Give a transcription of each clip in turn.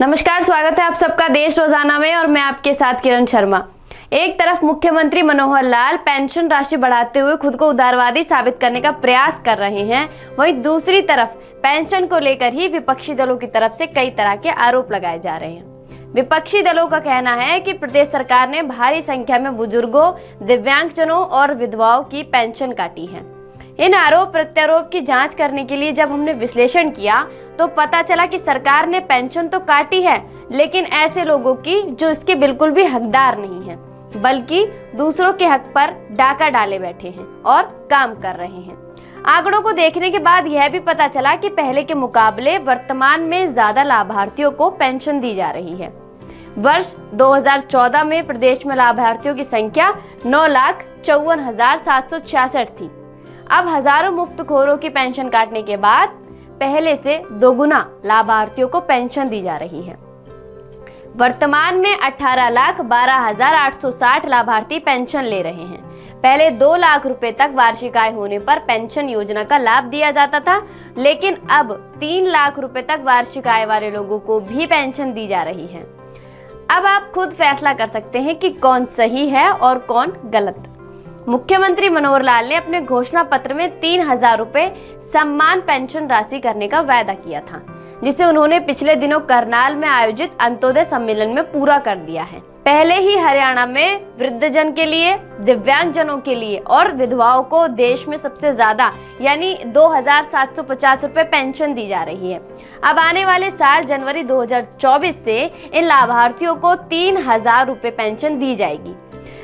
नमस्कार, स्वागत है आप सबका देश रोजाना में और मैं आपके साथ किरण शर्मा। एक तरफ मुख्यमंत्री मनोहर लाल पेंशन राशि बढ़ाते हुए खुद को उदारवादी साबित करने का प्रयास कर रहे हैं, वहीं दूसरी तरफ पेंशन को लेकर ही विपक्षी दलों की तरफ से कई तरह के आरोप लगाए जा रहे हैं। विपक्षी दलों का कहना है कि प्रदेश सरकार ने भारी संख्या में बुजुर्गों, दिव्यांगजनों और विधवाओं की पेंशन काटी है। इन आरोप प्रत्यारोप की जांच करने के लिए जब हमने विश्लेषण किया तो पता चला कि सरकार ने पेंशन तो काटी है, लेकिन ऐसे लोगों की जो इसके बिल्कुल भी हकदार नहीं है, बल्कि दूसरों के हक पर डाका डाले बैठे हैं और काम कर रहे हैं। आंकड़ों को देखने के बाद यह भी पता चला कि पहले के मुकाबले वर्तमान में ज्यादा लाभार्थियों को पेंशन दी जा रही है। वर्ष 2014 में प्रदेश में लाभार्थियों की संख्या 9,54,766 थी। अब हजारों मुफ्तखोरों की पेंशन काटने के बाद पहले से दोगुना लाभार्थियों को पेंशन दी जा रही है। वर्तमान में 18,12,860 लाभार्थी पेंशन ले रहे हैं। पहले 2 लाख रुपए तक वार्षिक आय होने पर पेंशन योजना का लाभ दिया जाता था, लेकिन अब 3 लाख रुपए तक वार्षिक आय वाले लोगों को भी पेंशन दी जा रही है। अब आप खुद फैसला कर सकते हैं कि कौन सही है और कौन गलत। मुख्यमंत्री मनोहर लाल ने अपने घोषणा पत्र में 3,000 रुपए सम्मान पेंशन राशि करने का वायदा किया था, जिसे उन्होंने पिछले दिनों करनाल में आयोजित अंत्योदय सम्मेलन में पूरा कर दिया है। पहले ही हरियाणा में वृद्धजन के लिए, दिव्यांगजनों के लिए और विधवाओं को देश में सबसे ज्यादा यानी 2,750 रुपए पेंशन दी जा रही है। अब आने वाले साल जनवरी 2024 से इन लाभार्थियों को 3,000 रुपए पेंशन दी जाएगी।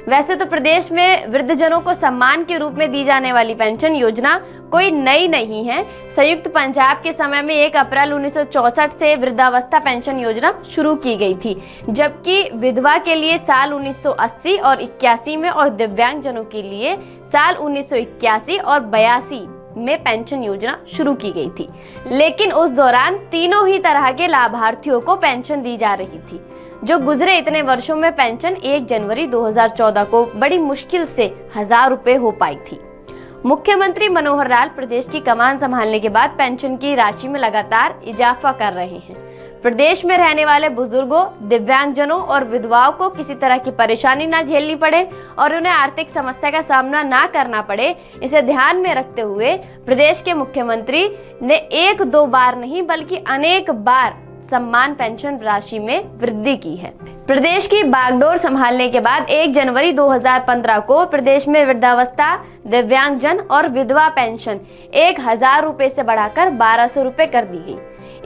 वैसे तो प्रदेश में वृद्धजनों को सम्मान के रूप में दी जाने वाली पेंशन योजना कोई नई नहीं है। संयुक्त पंजाब के समय में 1 अप्रैल 1964 से वृद्धावस्था पेंशन योजना शुरू की गई थी, जबकि विधवा के लिए साल 1980 और 81 में और दिव्यांगजनों के लिए साल 1981 और 82 में पेंशन योजना शुरू की गई थी। लेकिन उस दौरान तीनों ही तरह के लाभार्थियों को पेंशन दी जा रही थी। जो गुजरे इतने वर्षों में पेंशन 1 जनवरी 2014 को बड़ी मुश्किल से 1,000 रुपए हो पाई थी। मुख्यमंत्री मनोहर लाल प्रदेश की कमान संभालने के बाद पेंशन की राशि में लगातार इजाफा कर रहे हैं। प्रदेश में रहने वाले बुजुर्गों, दिव्यांगजनों और विधवाओं को किसी तरह की परेशानी ना झेलनी पड़े और उन्हें आर्थिक समस्या का सामना ना करना पड़े, इसे ध्यान में रखते हुए प्रदेश के मुख्यमंत्री ने 1-2 बार नहीं बल्कि अनेक बार सम्मान पेंशन राशि में वृद्धि की है। प्रदेश की बागडोर संभालने के बाद 1 जनवरी 2015 को प्रदेश में वृद्धावस्था, दिव्यांगजन और विधवा पेंशन 1,000 रुपए से बढ़ाकर 1,200 रुपए कर दी गई।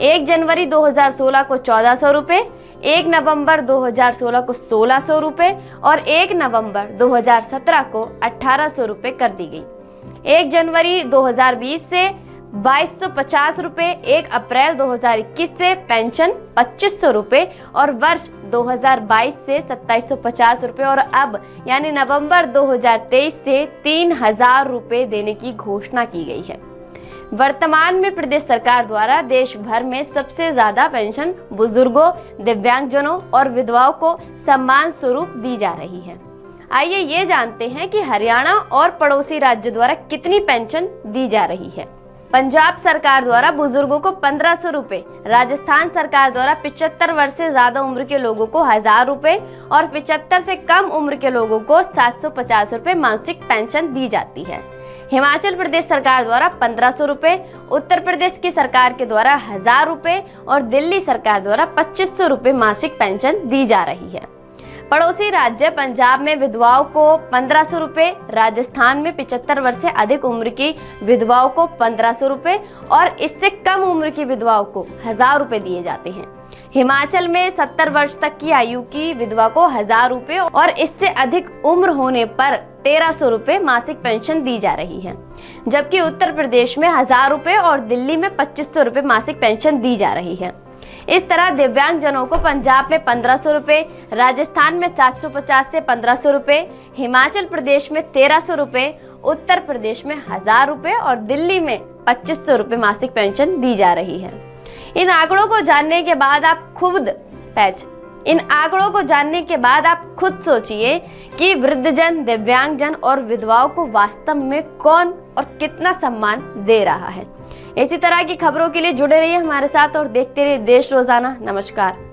1 जनवरी 2016 को 1,400 रुपए, 1 नवंबर 2016 को 1,600 रुपए और 1 नवंबर 2017 को 1,800 रुपए कर दी गई। 1 जनवरी 2020 से 2,250 रुपए, 1 अप्रैल 2021 से पेंशन 2,500 रुपए और वर्ष 2022 से 2,750 रुपए और अब यानी नवंबर 2023 से 3,000 रुपए देने की घोषणा की गई है। वर्तमान में प्रदेश सरकार द्वारा देश भर में सबसे ज्यादा पेंशन बुजुर्गों, दिव्यांगजनों और विधवाओं को सम्मान स्वरूप दी जा रही है। आइए ये जानते हैं कि हरियाणा और पड़ोसी राज्य द्वारा कितनी पेंशन दी जा रही है। पंजाब सरकार द्वारा बुजुर्गों को 1,500 रुपए, राजस्थान सरकार द्वारा 75 वर्ष से ज्यादा उम्र के लोगों को 1,000 रुपए और 75 से कम उम्र के लोगों को 750 रुपए मासिक पेंशन दी जाती है। हिमाचल प्रदेश सरकार द्वारा 1,500 रुपए, उत्तर प्रदेश की सरकार के द्वारा 1,000 रुपए और दिल्ली सरकार द्वारा 2,500 रुपए मासिक पेंशन दी जा रही है। पड़ोसी राज्य पंजाब में विधवाओं को 1,500 रुपए, राजस्थान में 75 वर्ष से अधिक उम्र की विधवाओं को 1,500 रुपए और इससे कम उम्र की विधवाओं को 1,000 रुपए दिए जाते हैं। हिमाचल में 70 वर्ष तक की आयु की विधवा को 1,000 रुपए और इससे अधिक उम्र होने पर 1,300 रुपए मासिक पेंशन दी जा रही है, जबकि उत्तर प्रदेश में 1,000 रुपए और दिल्ली में 2,500 रुपए मासिक पेंशन दी जा रही है। इस तरह दिव्यांगजनों को पंजाब में 1,500 रुपए, राजस्थान में 750 से 1,500 रुपए, हिमाचल प्रदेश में 1,300 रुपए, उत्तर प्रदेश में 1,000 रुपए और दिल्ली में 2,500 रुपए मासिक पेंशन दी जा रही है। इन आंकड़ों को जानने के बाद आप खुद सोचिए कि वृद्धजन, दिव्यांगजन और विधवाओं को वास्तव में कौन और कितना सम्मान दे रहा है। इसी तरह की खबरों के लिए जुड़े रहिए हमारे साथ और देखते रहिए देश रोजाना। नमस्कार।